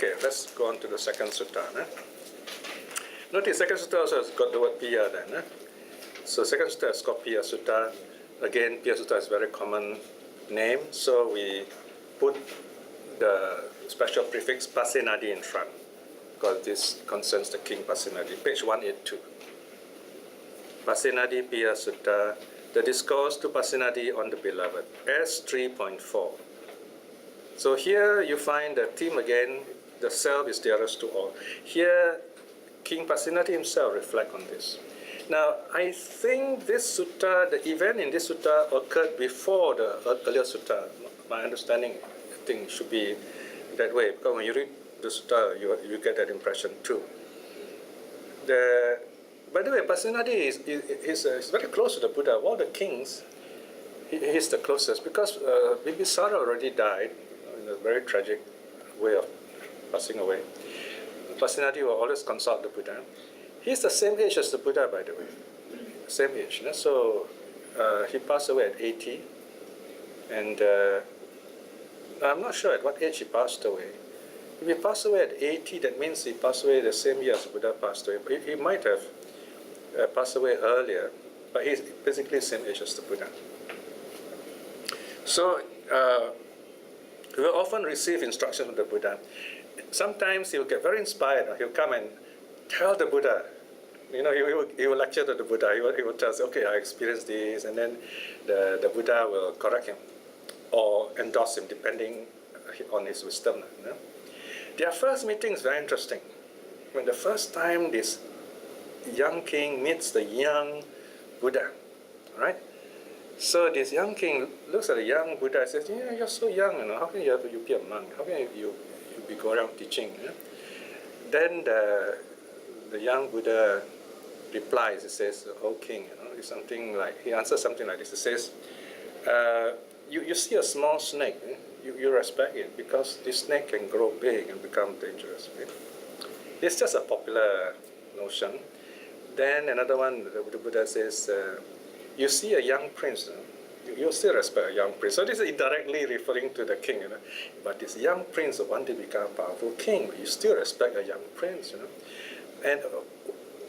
Okay, let's go on to the second sutta. Notice second sutta also has got the word Piya then. So second sutta is called Piya Sutta. Again, Piya Sutta is a very common name, so we put the special prefix Pasenadi in front, because this concerns the king Pasenadi. Page 182. Pasenadi Piya Sutta, the discourse to Pasenadi on the beloved, S 3.4. So here you find the theme again, the self is dearest to all. Here, King Pasenadi himself reflects on this. Now, I think this sutta, the event in this sutta occurred before the earlier sutta. My understanding, I think, should be that way, because when you read the sutta, you get that impression too. By the way, Pasenadi is very close to the Buddha. Of all the kings, he's the closest, because Bibisara already died in a very tragic way of passing away. Pasenadi will always consult the Buddha. He's the same age as the Buddha, by the way. Same age. So he passed away at 80. And I'm not sure at what age he passed away. If he passed away at 80, that means he passed away the same year as the Buddha passed away. But he might have passed away earlier, but he's basically the same age as the Buddha. So we will often receive instructions from the Buddha. Sometimes he'll get very inspired. He'll come and tell the Buddha. He will lecture to the Buddha. He will tell us, okay, I experienced this, and then the Buddha will correct him or endorse him, depending on his wisdom. Their first meeting is very interesting. When the first time this young king meets the young Buddha, right? So this young king looks at the young Buddha and says, "Yeah, you're so young. How can you be a monk? How can you be going around teaching?" Then the young Buddha replies. He says, "Oh king, he answers something like this. He says, you see a small snake, you respect it because this snake can grow big and become dangerous. Right? It's just a popular notion." Then another one, the Buddha says, you see a young prince, you still respect a young prince. So this is indirectly referring to the king. But this young prince will one day become a powerful king, but you still respect a young prince. And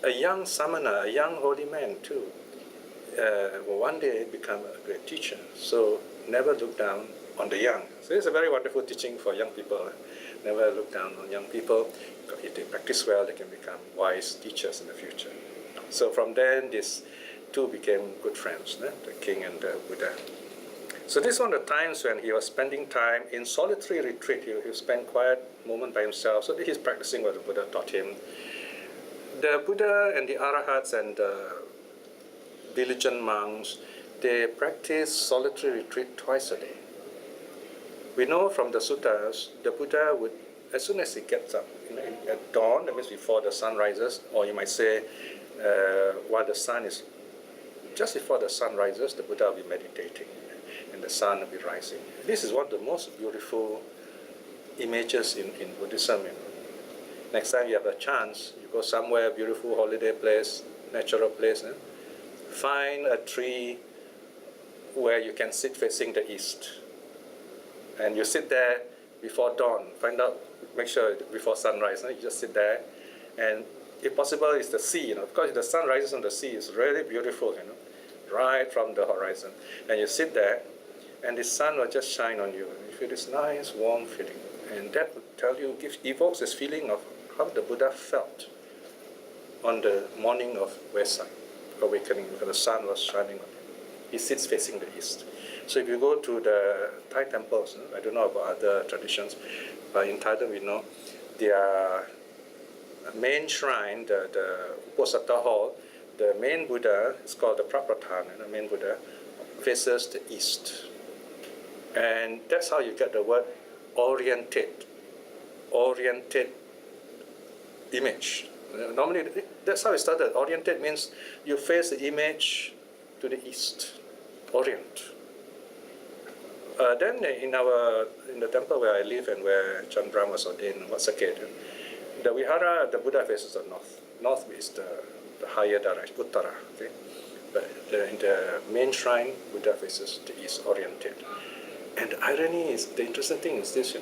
a young samana, a young holy man too, will one day become a great teacher. So never look down on the young. So it's a very wonderful teaching for young people. Never look down on young people. If they practice well, they can become wise teachers in the future. So from then, these two became good friends, the king and the Buddha. So this is one of the times when he was spending time in solitary retreat. He would spend quiet moment by himself. So he's practicing what the Buddha taught him. The Buddha and the Arahats and the diligent monks, they practice solitary retreat twice a day. We know from the suttas, the Buddha would, as soon as he gets up, at dawn, that means before the sun rises, or you might say while the sun is, just before the sun rises, the Buddha will be meditating and the sun will be rising. This is one of the most beautiful images in Buddhism. Next time you have a chance, you go somewhere, beautiful holiday place, natural place, find a tree where you can sit facing the east. And you sit there before dawn, make sure before sunrise, you just sit there. And if possible, it's the sea, because the sun rises on the sea, it's really beautiful, right from the horizon. And you sit there, and the sun will just shine on you. And you feel this nice, warm feeling. And that will evokes this feeling of how the Buddha felt on the morning of Vesak, awakening, because the sun was shining on him. He sits facing the east. So if you go to the Thai temples, I don't know about other traditions, but in Thailand we know their main shrine, the Uposatha hall, the main Buddha is called the Praprathan, and the main Buddha faces the east. And that's how you get the word oriented image. Normally, that's how it started. Oriented means you face the image to the east, orient. Then in the temple where I live and where Chandram was ordained, Vatsakhet, the Vihara, the Buddha faces the north. North is the higher direction, Uttara. Okay? But in the main shrine, Buddha faces the east, oriented. And the irony is, the interesting thing is this,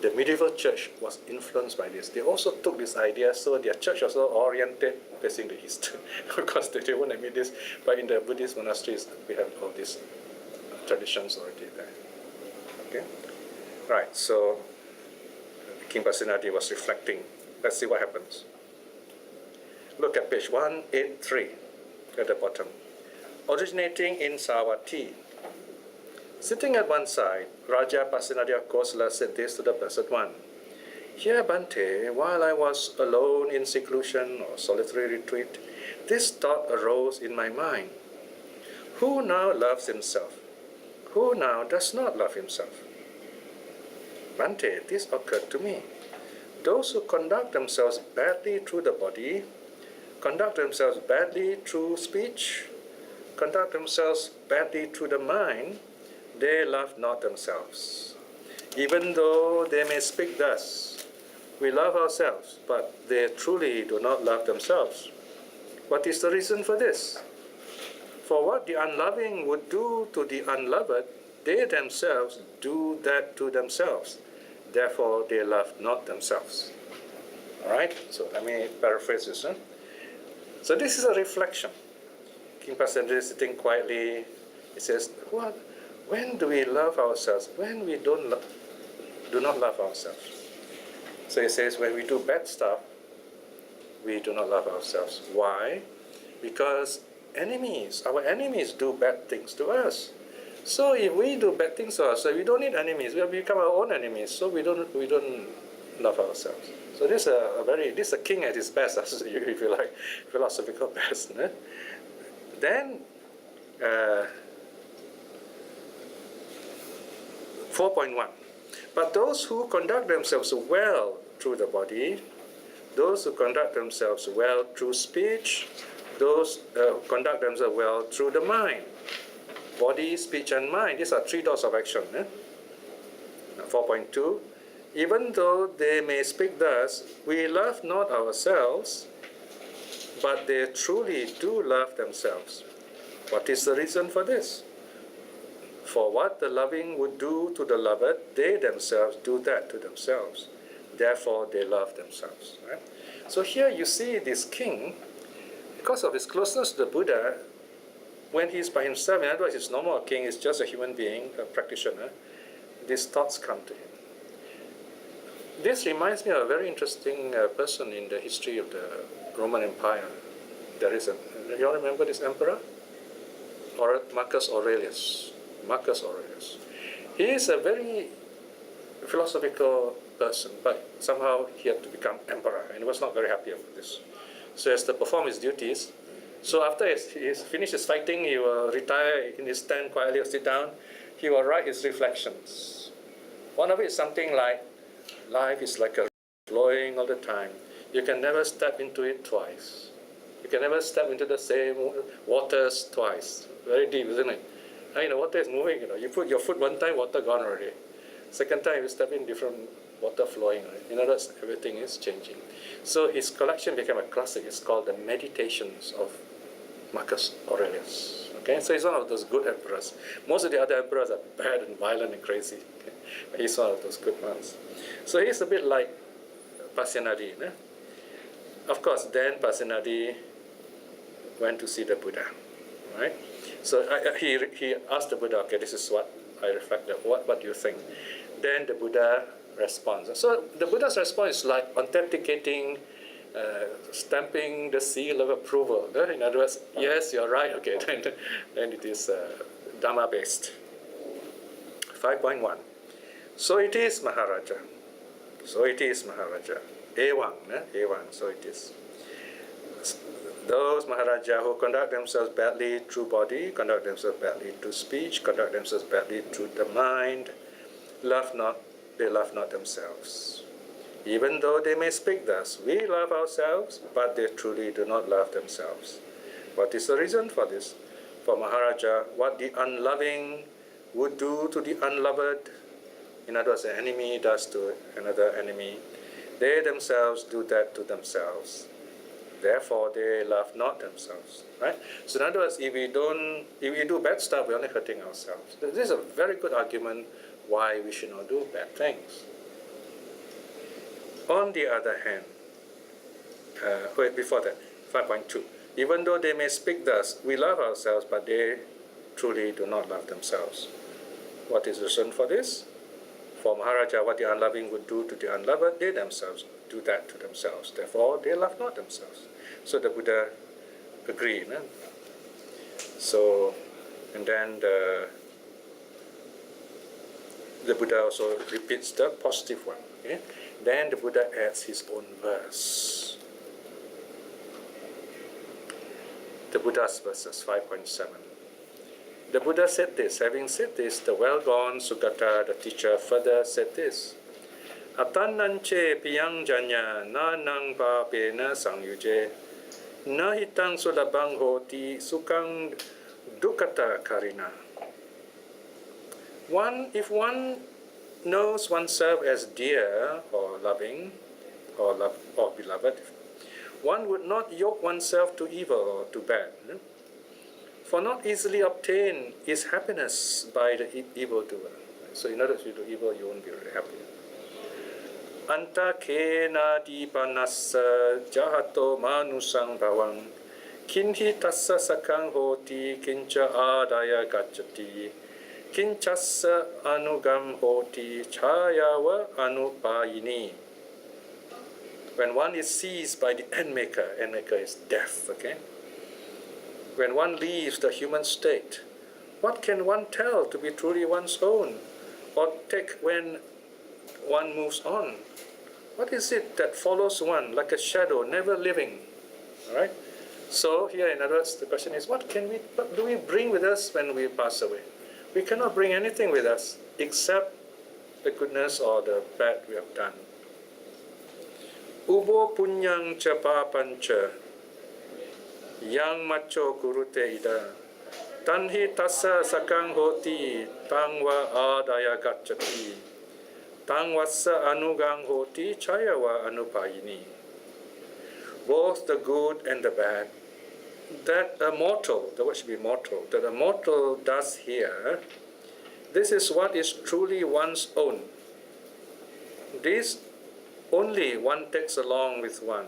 the medieval church was influenced by this. They also took this idea, so their church also oriented facing the east. Of course, they won't admit this, but in the Buddhist monasteries, we have all these traditions already there. Okay? Right, so King Pasenadi was reflecting. Let's see what happens. Look at page 183 at the bottom. Originating in Savatthi. Sitting at one side, Raja Pasenadi of Kosala said this to the Blessed One. Here, Bhante, while I was alone in seclusion or solitary retreat, this thought arose in my mind. Who now loves himself? Who now does not love himself? Bhante, this occurred to me. Those who conduct themselves badly through the body, conduct themselves badly through speech, conduct themselves badly through the mind, they love not themselves. Even though they may speak thus, we love ourselves, but they truly do not love themselves. What is the reason for this? For what the unloving would do to the unloved, they themselves do that to themselves. Therefore, they love not themselves. All right? So let me paraphrase this. So this is a reflection. King Pasenadi is sitting quietly. He says, "What? When do we love ourselves? When we do not love ourselves." So he says, when we do bad stuff, we do not love ourselves. Why? Because our enemies do bad things to us. So if we do bad things to ourselves, we don't need enemies. We become our own enemies. So we don't love ourselves. So this is a king at his best, if you like, philosophical best. No? Then 4.1. But those who conduct themselves well through the body, those who conduct themselves well through speech, those who conduct themselves well through the mind. Body, speech, and mind. These are three doors of action. 4.2. Even though they may speak thus, we love not ourselves, but they truly do love themselves. What is the reason for this? For what the loving would do to the loved, they themselves do that to themselves. Therefore, they love themselves. Right? So here you see this king, because of his closeness to the Buddha, when he's by himself, in other words, he's no more a king, he's just a human being, a practitioner, these thoughts come to him. This reminds me of a very interesting person in the history of the Roman Empire. You all remember this emperor? Marcus Aurelius. Marcus Aurelius. He is a very philosophical person, but somehow he had to become emperor, and he was not very happy about this. So he has to perform his duties. So after he's finished his fighting, he will retire in his tent quietly or sit down. He will write his reflections. One of it is something like, life is like a flowing all the time. You can never step into it twice. You can never step into the same waters twice. Very deep, isn't it? I mean, the water is moving. You put your foot one time, water gone already. Second time, you step in, different water flowing. Right? In other words, everything is changing. So his collection became a classic. It's called the Meditations of Marcus Aurelius. Okay, so he's one of those good emperors. Most of the other emperors are bad and violent and crazy. Okay? But he's one of those good ones. So he's a bit like Pasenadi. No? Of course, then Pasenadi went to see the Buddha. Right? So he asked the Buddha, okay, this is what I reflected. What do you think? Then the Buddha responds. So the Buddha's response is like authenticating, stamping the seal of approval. In other words, yes, you're right. Okay, then it is Dhamma-based. 5.1. So it is, Maharaja. So it is, Maharaja. Ewang, Ewang, so it is. Those Maharaja who conduct themselves badly through body, conduct themselves badly through speech, conduct themselves badly through the mind, they love not themselves. Even though they may speak thus, we love ourselves, but they truly do not love themselves. What is the reason for this? For Maharaja, what the unloving would do to the unloved, in other words, an enemy does to another enemy, they themselves do that to themselves. Therefore, they love not themselves. Right? So in other words, if we do bad stuff, we're only hurting ourselves. This is a very good argument why we should not do bad things. On the other hand, before that, 5.2. Even though they may speak thus, we love ourselves, but they truly do not love themselves. What is the reason for this? For Maharaja, what the unloving would do to the unloved, they themselves do that to themselves. Therefore, they love not themselves. So the Buddha agreed. No? So, and then the Buddha also repeats the positive one. Okay? Then the Buddha adds his own verse. The Buddha's verses, 5.7. The Buddha said this. Having said this, the well-gone Sugata, the teacher, further said this. Atananche piyang janya na nang pa pena sangyuje na hitang sulabang hoti sukang dukata karina. If one knows oneself as dear or loving or beloved, one would not yoke oneself to evil or to bad. No? For not easily obtained is happiness by the evildoer. So in order to do evil, you won't be very happy. Anta kena dipanassa jahato manusang bawang kinhi tassa sakang hoti kincha adaya gacchati kinchassa anugam hoti chayava anupayini. When one is seized by the endmaker is death, okay? When one leaves the human state, what can one tell to be truly one's own? Or take when one moves on? What is it that follows one like a shadow, never living? All right? So here, in other words, the question is, what do we bring with us when we pass away? We cannot bring anything with us except the goodness or the bad we have done. Ubo punyang cha papancha yang macho kurute ida tanhi tassa sakang hoti tangwa adaya gacchati tangwassa anugang hoti chayava anupayini. Both the good and the bad that a mortal, the word should be mortal, that a mortal does here, this is what is truly one's own. This only one takes along with one.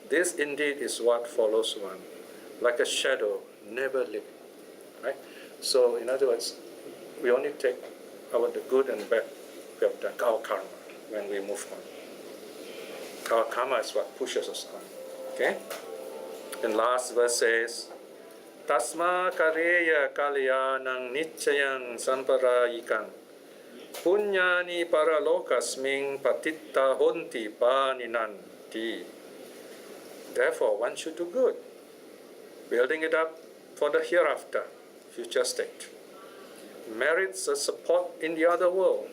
This indeed is what follows one, like a shadow, never living. Right? So, in other words, we only take the good and bad we have done, our karma, when we move on. Our karma is what pushes us on. Okay? And last verse says, Tasma kareya kalyanang nichayang samparayikang punyani paralokasming patitta honti paninanti. Therefore, one should do good, building it up for the hereafter, future state. Merits a support in the other world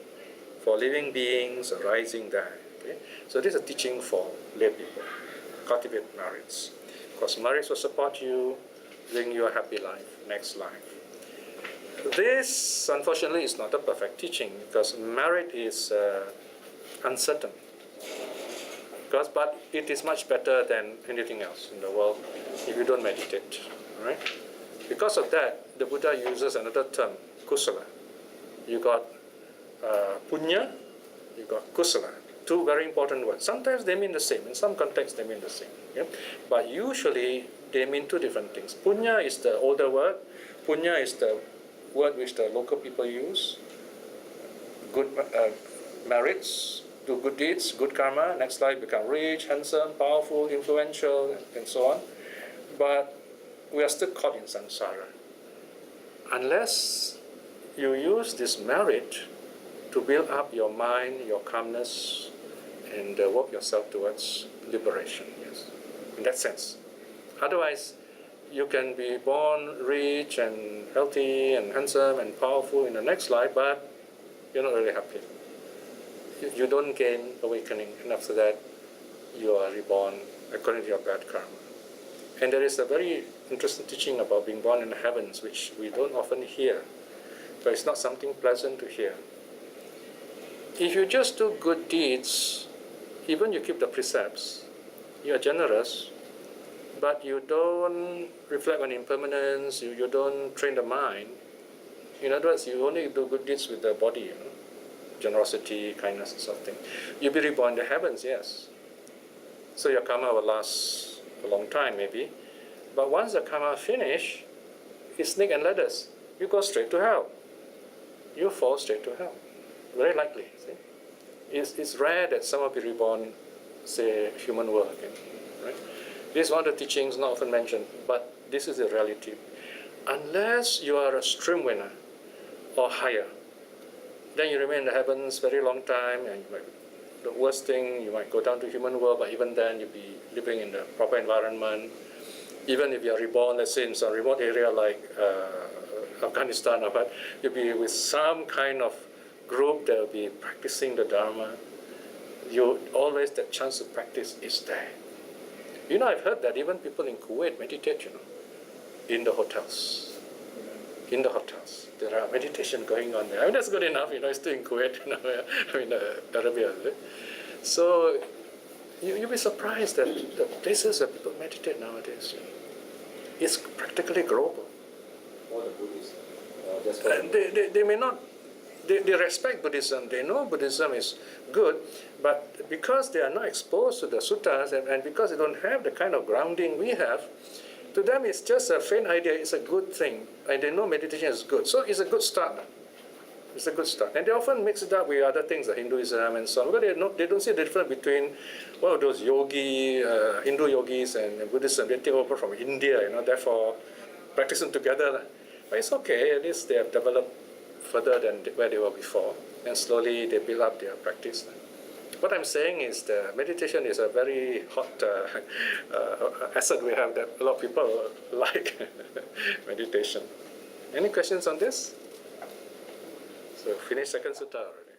for living beings arising there. Okay? So this is a teaching for lay people. Cultivate merits. Because merits will support you, bring you a happy life, next life. This, unfortunately, is not a perfect teaching because merit is uncertain. But it is much better than anything else in the world if you don't meditate. Right? Because of that, the Buddha uses another term, kusala. You got punya, you got kusala. Two very important words. Sometimes they mean the same. In some contexts, they mean the same. Yeah? But usually, they mean two different things. Punya is the older word. Punya is the word which the local people use. Good merits, do good deeds, good karma. Next life, become rich, handsome, powerful, influential, and so on. But we are still caught in samsara. Unless you use this merit to build up your mind, your calmness, and work yourself towards liberation, yes, in that sense. Otherwise, you can be born rich and healthy and handsome and powerful in the next life, but you're not really happy. You don't gain awakening, and after that, you are reborn according to your bad karma. And there is a very interesting teaching about being born in the heavens, which we don't often hear, but it's not something pleasant to hear. If you just do good deeds, even you keep the precepts, you are generous, but you don't reflect on impermanence, you don't train the mind. In other words, you only do good deeds with the body, generosity, kindness, and sort of thing. You'll be reborn in the heavens, yes. So your karma will last a long time, maybe. But once the karma finish, it's snake and ladders. You go straight to hell. You fall straight to hell. Very likely. See? It's rare that someone will be reborn, say, human world again. Right? This is one of the teachings not often mentioned, but this is the reality. Unless you are a stream winner or higher, then you remain in the heavens very long time, and the worst thing, you might go down to human world, but even then you'll be living in the proper environment. Even if you're reborn, let's say in some remote area like Afghanistan or what, you'll be with some kind of group that will be practicing the Dharma. You always, that chance to practice is there. You know, I've heard that even people in Kuwait meditate, in the hotels. In the hotels. There are meditation going on there. I mean, that's good enough, it's still in Kuwait, Arabia. So you'll be surprised that the places where people meditate nowadays, it's practically global. Or the Buddhists. They may not, they respect Buddhism, they know Buddhism is good, but because they are not exposed to the suttas and because they don't have the kind of grounding we have, to them it's just a faint idea, it's a good thing, and they know meditation is good. So it's a good start. It's a good start. And they often mix it up with other things like Hinduism and so on, because they don't see the difference between those Hindu yogis and Buddhism. They take over from India, therefore practicing together. But it's okay, at least they have developed further than where they were before, and slowly they build up their practice. What I'm saying is the meditation is a very hot asset we have that a lot of people like meditation. Any questions on this? So finish second sutta already.